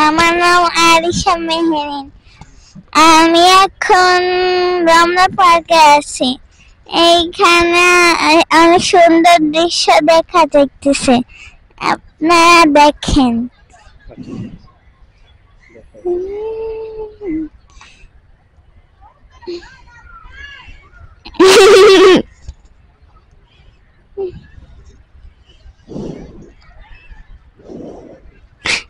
আমার নাম আরিশা মেহেরিন। আমি এখন রমনা পার্কে আছি। এইখানে অনেক সুন্দর দৃশ্য দেখা যাইতেছে, আপনারা দেখেন।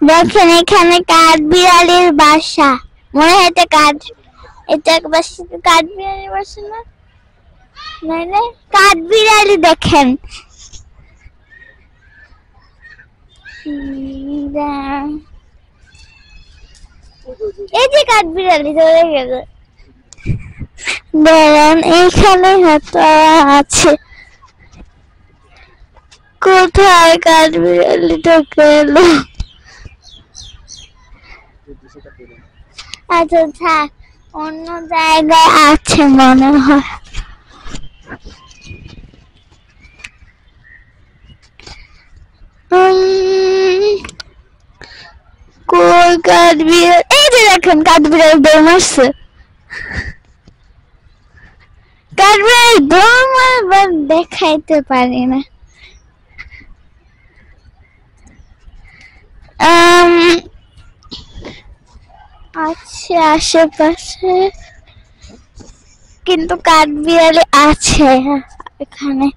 দেখেন এখানে কাঠবিড়ালির বাসা, মনে হয় এটা কাঠবিড়ালির বাসা না, নাইলে কাঠবিড়ালি। দেখেন এই যে কাঠবিড়ালি চলে গেল। দেখেন এইখানে হয়তো আছে, কোথায় কাঠবিড়ালিটা গেল? আচ্ছা থাক, অন্য জায়গায় আছে মনে হয়। কই কাঠবিড়াল? এই যে দেখেন কাঠবিড়াল দৌড় মারছে। কাঠবিড়াল দৌড় মারবার দেখাইতে পারি না। আছে আশেপাশে, কিন্তু কাঠবিড়ালি আছে এখানে।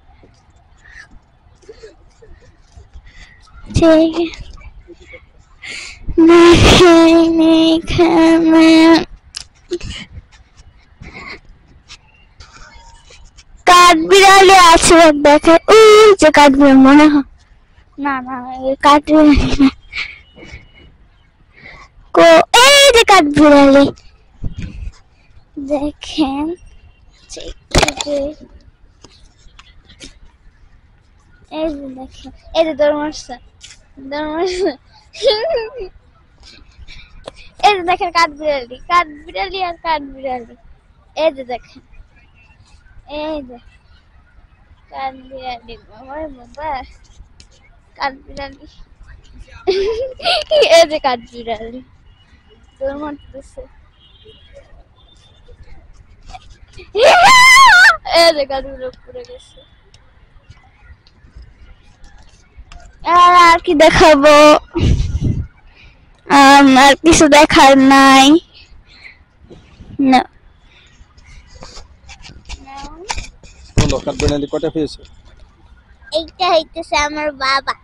ঠিক এখানে কাঠবিড়ালি আছে, দেখে ওই যে কাঠবিড়াল মনে হয়। না না, কাঠবিড়ালি না, এই যে কাঠবিড়ালি। দেখেন এই যে দেখেন, এই যে দৌড় মারছে। এই যে দেখেন কাঠবিড়ালি আর কাঠবিড়ালি। এই যে দেখেন, এই যে কাঠবিড়ালি। বাবা কাঠবিড়ালি। এই যে কাঠবিড়ালি দৌড় মারতেছে। এই যে কাঠবিড়ালি পড়ে গেছে। আর কি দেখাবো? আর কিছু দেখার নাই। বলো কাঠবিড়ালি কটা পেয়েছো? এইটা হইতেছে আমার বাবা।